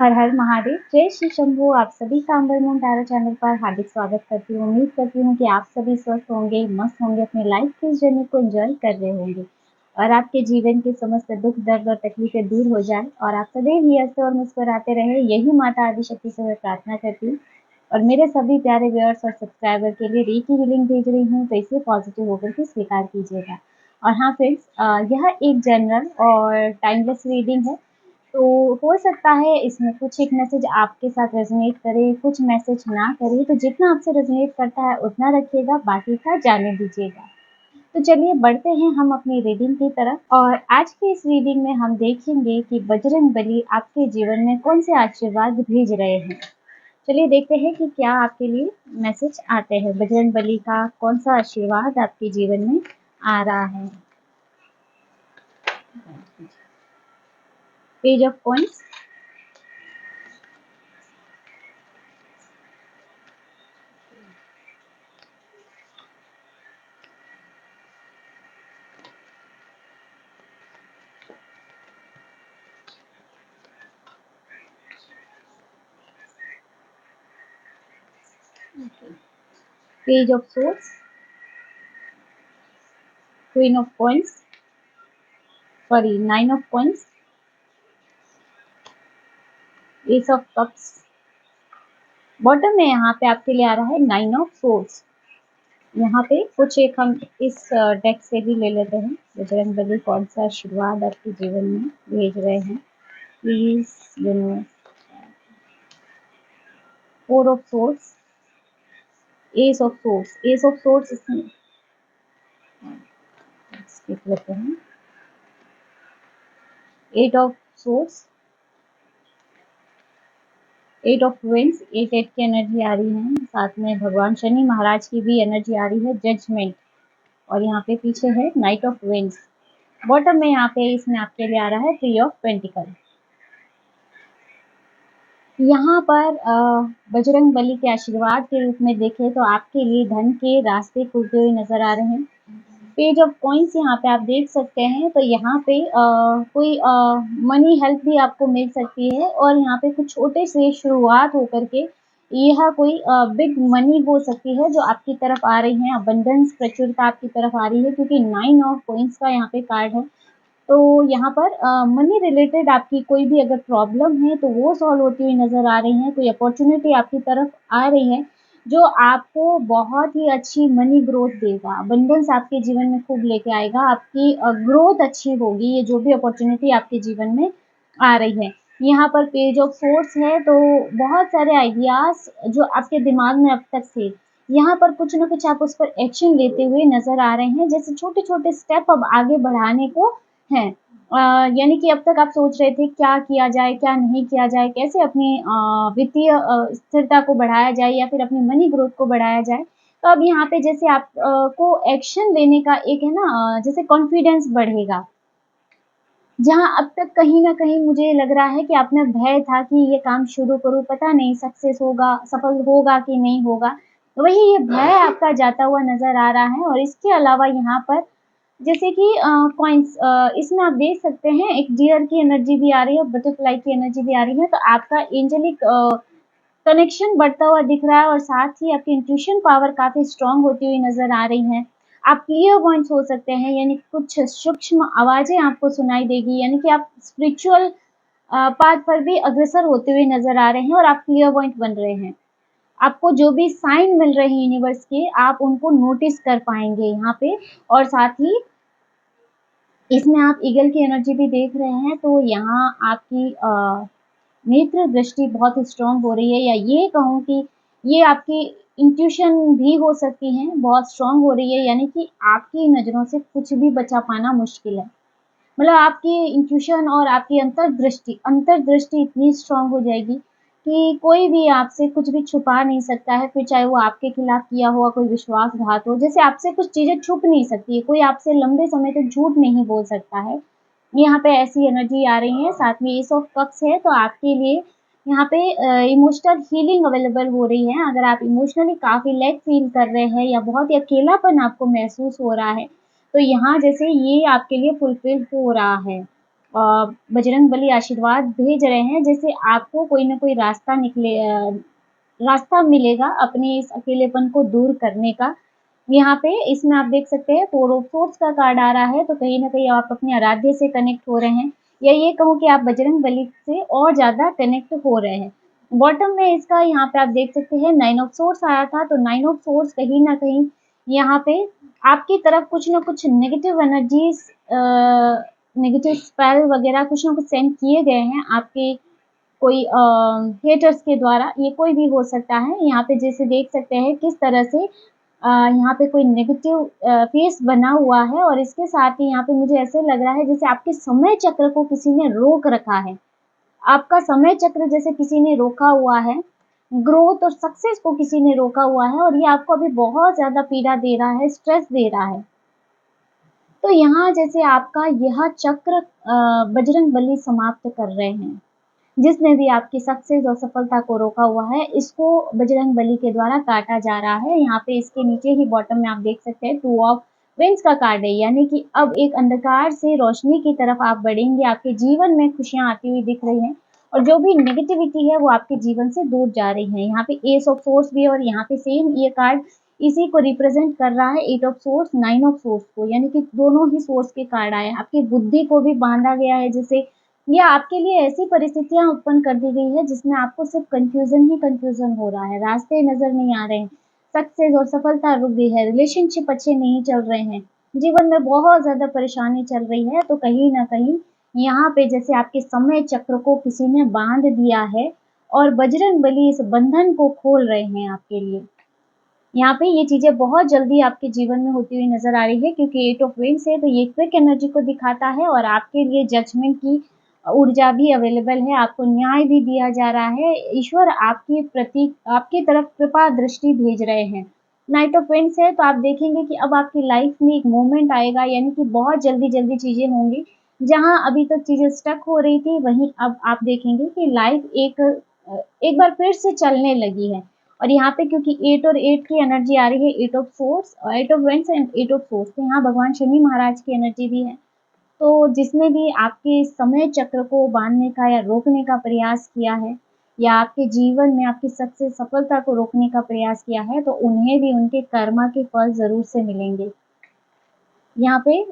हर हर महादेव, जय श्री शंभू। आप सभी का अंबर मून टैरो चैनल पर हार्दिक स्वागत करती हूँ। उम्मीद करती हूँ कि आप सभी स्वस्थ होंगे, मस्त होंगे, अपनी लाइफ की जर्नी को एंजॉय कर रहे होंगे और आपके जीवन के समस्त दुख दर्द और तकलीफें दूर हो जाए और आप सदैव ही हंसते और मुस्कुराते रहे। यही माता आदिशक्ति से मैं प्रार्थना करती हूँ और मेरे सभी प्यारे व्यूअर्स और सब्सक्राइबर के लिए रेकी हीलिंग भेज रही हूँ, तो इसे पॉजिटिव होकर के स्वीकार कीजिएगा। और हाँ फ्रेंड्स, यह एक जनरल और टाइमलेस रीडिंग है, तो हो सकता है इसमें कुछ एक मैसेज आपके साथ रेजोनेट करे, कुछ मैसेज ना करे, तो जितना आपसे रेजोनेट करता है उतना रखिएगा, बाकी का जाने दीजिएगा। तो चलिए बढ़ते हैं हम अपनी रीडिंग की तरफ और आज की इस रीडिंग में हम देखेंगे कि बजरंगबली आपके जीवन में कौन से आशीर्वाद भेज रहे हैं। चलिए देखते हैं कि क्या आपके लिए मैसेज आते हैं। बजरंगबली का कौन सा आशीर्वाद आपके जीवन में आ रहा है। Page of coins, page of source, queen of coins, sorry 9 of coins, S of cups. Bottom में यहाँ पे आपके लिए आ रहा है 9 ऑफ सोर्स। यहाँ पे कुछ एक हम इस डेक से भी ले लेते हैं। बजरंगबली कौन सा आशीर्वाद आपके जीवन में भेज रहे हैं, please universe. 4 of source, S of source. S of source इसमें देख लेते हैं। 8 ऑफ सोर्स, 8 ऑफ विंड्स। 8 की एनर्जी आ रही है, साथ में भगवान शनि महाराज की भी एनर्जी आ रही है, जजमेंट। और यहाँ पे पीछे है नाइट ऑफ विंड्स। बॉटम में यहाँ पे इसमें आपके लिए आ रहा है 3 ऑफ पेंटिकल। यहाँ पर बजरंगबली के आशीर्वाद के रूप में देखें तो आपके लिए धन के रास्ते खुलते हुए नजर आ रहे हैं। पेज ऑफ कॉइंस यहाँ पे आप देख सकते हैं, तो यहाँ पे कोई मनी हेल्प भी आपको मिल सकती है और यहाँ पे कुछ छोटे से शुरुआत होकर के यह कोई बिग मनी हो सकती है जो आपकी तरफ आ रही है। अबंडेंस, प्रचुरता आपकी तरफ आ रही है क्योंकि 9 ऑफ कॉइंस का यहाँ पे कार्ड है। तो यहाँ पर मनी रिलेटेड आपकी कोई भी अगर प्रॉब्लम है तो वो सॉल्व होती हुई नज़र आ रही है। कोई अपॉर्चुनिटी आपकी तरफ आ रही है जो आपको बहुत ही अच्छी मनी ग्रोथ देगा। अबंडेंस आपके जीवन में खूब लेके आएगा, आपकी ग्रोथ अच्छी होगी। ये जो भी अपॉर्चुनिटी आपके जीवन में आ रही है। यहाँ पर पेज ऑफ सोर्स है, तो बहुत सारे आइडियाज जो आपके दिमाग में अब तक थे, यहाँ पर कुछ ना कुछ आप उस पर एक्शन लेते हुए नजर आ रहे हैं। जैसे छोटे छोटे स्टेप अब आगे बढ़ाने को हैं। यानी कि अब तक आप सोच रहे थे क्या किया जाए, क्या नहीं किया जाए, कैसे अपनी वित्तीय स्थिरता को बढ़ाया जाए या फिर अपनी मनी ग्रोथ को बढ़ाया जाए। तो अब यहाँ पे जैसे आप को एक्शन लेने का एक है ना, जैसे कॉन्फिडेंस बढ़ेगा। जहाँ अब तक कहीं न कहीं मुझे लग रहा है कि आप में भय था कि ये काम शुरू करूँ, पता नहीं सक्सेस होगा, सफल होगा कि नहीं होगा। वही ये भय आपका जाता हुआ नज़र आ रहा है। और इसके अलावा यहाँ पर जैसे कि कॉइन्स, इसमें आप देख सकते हैं एक डियर की एनर्जी भी आ रही है और बटरफ्लाई की एनर्जी भी आ रही है। तो आपका एंजेलिक कनेक्शन बढ़ता हुआ दिख रहा है और साथ ही आपकी इंट्यूशन पावर काफ़ी स्ट्रॉन्ग होती हुई नज़र आ रही हैं। आप क्लियरवॉयंट हो सकते हैं, यानी कुछ सूक्ष्म आवाज़ें आपको सुनाई देगी, यानी कि आप स्पिरिचुअल पाथ पर भी अग्रसर होते हुए नज़र आ रहे हैं और आप क्लियरवॉयंट बन रहे हैं। आपको जो भी साइन मिल रहे हैं यूनिवर्स के, आप उनको नोटिस कर पाएँगे यहाँ पे। और साथ ही इसमें आप ईगल की एनर्जी भी देख रहे हैं, तो यहाँ आपकी नेत्र दृष्टि बहुत ही स्ट्रॉन्ग हो रही है, या ये कहूँ कि ये आपकी इंट्यूशन भी हो सकती है, बहुत स्ट्रॉन्ग हो रही है। यानी कि आपकी नज़रों से कुछ भी बचा पाना मुश्किल है। मतलब आपकी इंट्यूशन और आपकी अंतर्दृष्टि इतनी स्ट्रॉन्ग हो जाएगी कि कोई भी आपसे कुछ भी छुपा नहीं सकता है, फिर चाहे वो आपके खिलाफ किया हुआ कोई विश्वासघात हो। जैसे आपसे कुछ चीज़ें छुप नहीं सकती है, कोई आपसे लंबे समय तक झूठ नहीं बोल सकता है। यहाँ पे ऐसी एनर्जी आ रही है। साथ में एस ऑफ कप्स है, तो आपके लिए यहाँ पे इमोशनल हीलिंग अवेलेबल हो रही है। अगर आप इमोशनली काफ़ी लैक फील कर रहे हैं या बहुत ही अकेलापन आपको महसूस हो रहा है, तो यहाँ जैसे ये आपके लिए फुलफिल हो रहा है। बजरंग बली आशीर्वाद भेज रहे हैं, जैसे आपको कोई ना कोई रास्ता मिलेगा अपने इस अकेलेपन को दूर करने का। यहाँ पे इसमें आप देख सकते हैं 4 ऑफ सोर्ड्स का कार्ड आ रहा है, तो कहीं न कहीं आप अपने आराध्य से कनेक्ट हो रहे हैं, या ये कहूँ कि आप बजरंग बली से और ज़्यादा कनेक्ट हो रहे हैं। बॉटम में इसका यहाँ पे आप देख सकते हैं 9 ऑफ सोर्ड्स आया था, तो 9 ऑफ सोर्ड्स कहीं न कहीं यहाँ पे आपकी तरफ कुछ न कुछ नेगेटिव एनर्जीज़ नेगेटिव स्पेल वगैरह कुछ न कुछ सेंड किए गए हैं आपके कोई हेटर्स के द्वारा, ये कोई भी हो सकता है। यहाँ पे जैसे देख सकते हैं किस तरह से यहाँ पे कोई नेगेटिव फेस बना हुआ है, और इसके साथ ही यहाँ पे मुझे ऐसे लग रहा है जैसे आपके समय चक्र को किसी ने रोक रखा है। आपका समय चक्र जैसे किसी ने रोका हुआ है, ग्रोथ और सक्सेस को किसी ने रोका हुआ है, और ये आपको अभी बहुत ज़्यादा पीड़ा दे रहा है, स्ट्रेस दे रहा है। तो यहाँ जैसे आपका यह चक्र बजरंग बली समाप्त कर रहे हैं। जिसने भी आपकी सक्सेस और सफलता को रोका हुआ है, इसको बजरंग बली के द्वारा काटा जा रहा है। यहाँ पे इसके नीचे ही बॉटम में आप देख सकते हैं 2 ऑफ वेंस का कार्ड है, यानी कि अब एक अंधकार से रोशनी की तरफ आप बढ़ेंगे, आपके जीवन में खुशियाँ आती हुई दिख रही हैं, और जो भी नेगेटिविटी है वो आपके जीवन से दूर जा रही है। यहाँ पे एस ऑफ सोर्स भी है, और यहाँ पे सेम ये कार्ड इसी को रिप्रेजेंट कर रहा है, 8 ऑफ सोर्स, 9 ऑफ सोर्स को, यानी कि दोनों ही सोर्स के कार्ड आए हैं। आपकी बुद्धि को भी बांधा गया है, जैसे या आपके लिए ऐसी परिस्थितियाँ उत्पन्न कर दी गई है जिसमें आपको सिर्फ कन्फ्यूज़न ही कन्फ्यूज़न हो रहा है, रास्ते नज़र नहीं आ रहे हैं, सक्सेस और सफलता रुक गई है, रिलेशनशिप अच्छे नहीं चल रहे हैं, जीवन में बहुत ज़्यादा परेशानी चल रही है, तो कहीं न कहीं यहाँ पे जैसे आपके समय चक्र को किसी ने बाँध दिया है, और बजरंग बली इस बंधन को खोल रहे हैं आपके लिए। यहाँ पे ये चीज़ें बहुत जल्दी आपके जीवन में होती हुई नज़र आ रही है, क्योंकि 8 ऑफ वेंस है, तो ये क्विक एनर्जी को दिखाता है, और आपके लिए जजमेंट की ऊर्जा भी अवेलेबल है, आपको न्याय भी दिया जा रहा है। ईश्वर आपकी तरफ कृपा दृष्टि भेज रहे हैं। नाइट ऑफ वेंस है, तो आप देखेंगे कि अब आपकी लाइफ में एक मोमेंट आएगा, यानी कि बहुत जल्दी-जल्दी चीज़ें होंगी। जहाँ अभी तक चीज़ें स्टक हो रही थी, वहीं अब आप देखेंगे कि लाइफ एक बार फिर से चलने लगी है। और यहाँ पे क्योंकि 8 और 8 की एनर्जी आ रही है, 8 of swords, 8 of wands and 8 of swords, तो यहाँ भगवान शनि महाराज की एनर्जी भी है। तो जिसने भी आपके समय चक्र को बांधने का या रोकने का प्रयास किया है, या आपके जीवन में आपकी सक्सेस सफलता को रोकने का प्रयास किया है, तो उन्हें भी उनके कर्मा के फल ज़रूर से मिलेंगे। यहाँ पे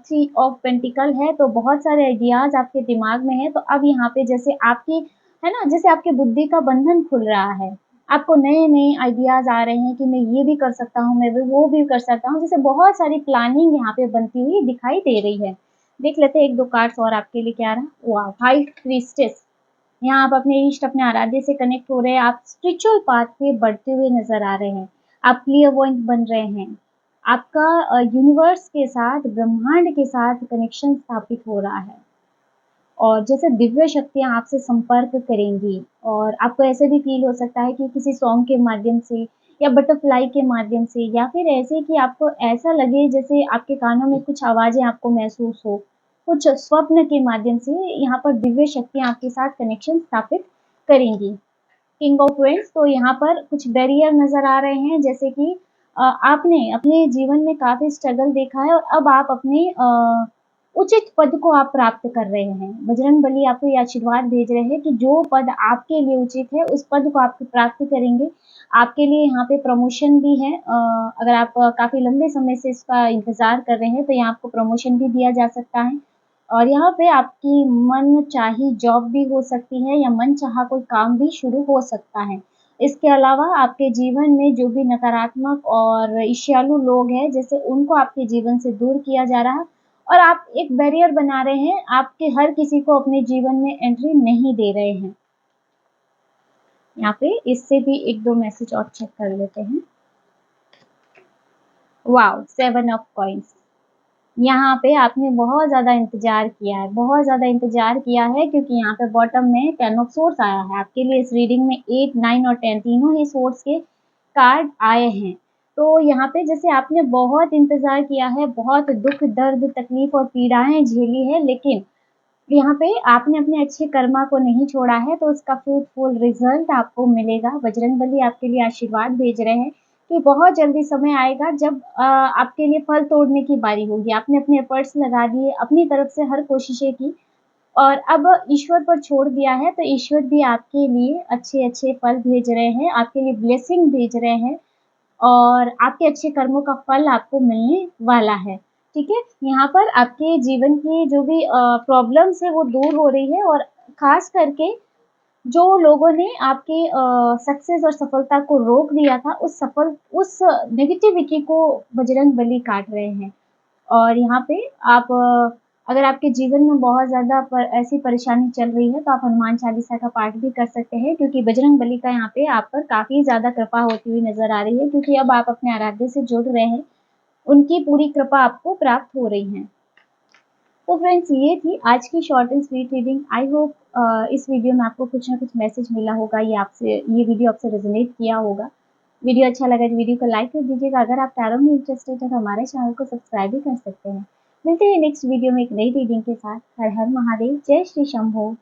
3 ऑफ पेंटिकल है, तो बहुत सारे आइडियाज़ आपके दिमाग में हैं, तो अब यहाँ पे जैसे आपकी है ना, जैसे आपकी बुद्धि का बंधन खुल रहा है। आपको नए-नए आइडियाज़ आ रहे हैं कि मैं ये भी कर सकता हूँ, मैं वो भी कर सकता हूँ, जैसे बहुत सारी प्लानिंग यहाँ पे बनती हुई दिखाई दे रही है। देख लेते हैं 1-2 कार्ड्स और आपके लिए क्या आ रहा है। वाह! हाई प्रीस्टेस, यहाँ आप अपने इष्ट, अपने आराध्य से कनेक्ट हो रहे हैं, आप स्पिरिचुअल पाथ पे बढ़ते हुए नज़र आ रहे हैं, आप क्लियरवॉयंट बन रहे हैं। आपका यूनिवर्स के साथ, ब्रह्मांड के साथ कनेक्शन स्थापित हो रहा है, और जैसे दिव्य शक्तियाँ आपसे संपर्क करेंगी, और आपको ऐसे भी फ़ील हो सकता है कि किसी सॉन्ग के माध्यम से, या बटरफ्लाई के माध्यम से, या फिर ऐसे कि आपको ऐसा लगे जैसे आपके कानों में कुछ आवाज़ें आपको महसूस हो, कुछ स्वप्न के माध्यम से यहाँ पर दिव्य शक्तियाँ आपके साथ कनेक्शन स्थापित करेंगी। किंग ऑफ वेंस, तो यहाँ पर कुछ बैरियर नज़र आ रहे हैं, जैसे कि आपने अपने जीवन में काफ़ी स्ट्रगल देखा है, और अब आप अपने उचित पद को आप प्राप्त कर रहे हैं। बजरंग बली आपको ये आशीर्वाद भेज रहे हैं कि जो पद आपके लिए उचित है, उस पद को आप प्राप्त करेंगे। आपके लिए यहाँ पे प्रमोशन भी है, अगर आप काफ़ी लंबे समय से इसका इंतज़ार कर रहे हैं, तो यहाँ आपको प्रमोशन भी दिया जा सकता है। और यहाँ पे आपकी मनचाही जॉब भी हो सकती है, या मनचाहा कोई काम भी शुरू हो सकता है। इसके अलावा आपके जीवन में जो भी नकारात्मक और ईर्ष्यालु लोग हैं, जैसे उनको आपके जीवन से दूर किया जा रहा है, और आप एक बैरियर बना रहे हैं, आपके हर किसी को अपने जीवन में एंट्री नहीं दे रहे हैं। यहाँ पे इससे भी 1-2 मैसेज और चेक कर लेते हैं। वाओ! 7 ऑफ कॉइन्स, यहाँ पे आपने बहुत ज़्यादा इंतज़ार किया है, बहुत ज़्यादा इंतज़ार किया है, क्योंकि यहाँ पे बॉटम में 10 ऑफ सोर्स आया है। आपके लिए इस रीडिंग में 8, 9 और 10 तीनों ही सोर्स के कार्ड आए हैं। तो यहाँ पे जैसे आपने बहुत इंतज़ार किया है, बहुत दुःख, दर्द, तकलीफ़ और पीड़ाएँ झेली हैं, लेकिन यहाँ पे आपने अपने अच्छे कर्मा को नहीं छोड़ा है, तो उसका फ्रूटफुल रिज़ल्ट आपको मिलेगा। बजरंगबली आपके लिए आशीर्वाद भेज रहे हैं कि बहुत जल्दी समय आएगा जब आपके लिए फल तोड़ने की बारी होगी। आपने अपने एफ़र्ट्स लगा दिए, अपनी तरफ से हर कोशिशें की, और अब ईश्वर पर छोड़ दिया है, तो ईश्वर भी आपके लिए अच्छे-अच्छे फल भेज रहे हैं, आपके लिए ब्लेसिंग भेज रहे हैं और आपके अच्छे कर्मों का फल आपको मिलने वाला है, ठीक है? यहाँ पर आपके जीवन की जो भी प्रॉब्लम्स है वो दूर हो रही है और ख़ास करके जो लोगों ने आपके सक्सेस और सफलता को रोक दिया था, उस नेगेटिविटी को बजरंगबली काट रहे हैं। और यहाँ पे आप अगर आपके जीवन में बहुत ज़्यादा ऐसी परेशानी चल रही है, तो आप हनुमान चालीसा का पाठ भी कर सकते हैं क्योंकि बजरंगबली का यहाँ पे आप पर काफ़ी ज़्यादा कृपा होती हुई नज़र आ रही है क्योंकि अब आप अपने आराध्य से जुड़ रहे हैं, उनकी पूरी कृपा आपको प्राप्त हो रही है। तो फ्रेंड्स ये थी आज की short and sweet reading. I hope इस वीडियो में आपको कुछ ना कुछ मैसेज मिला होगा, ये वीडियो आपसे रेजोनेट किया होगा। वीडियो अच्छा लगा तो वीडियो को लाइक कर दीजिएगा। अगर आप टैरो में इंटरेस्टेड हैं तो हमारे चैनल को सब्सक्राइब भी कर सकते हैं। मिलते हैं नेक्स्ट वीडियो में एक नई रीडिंग के साथ। हर हर महादेव, जय श्री शंभो।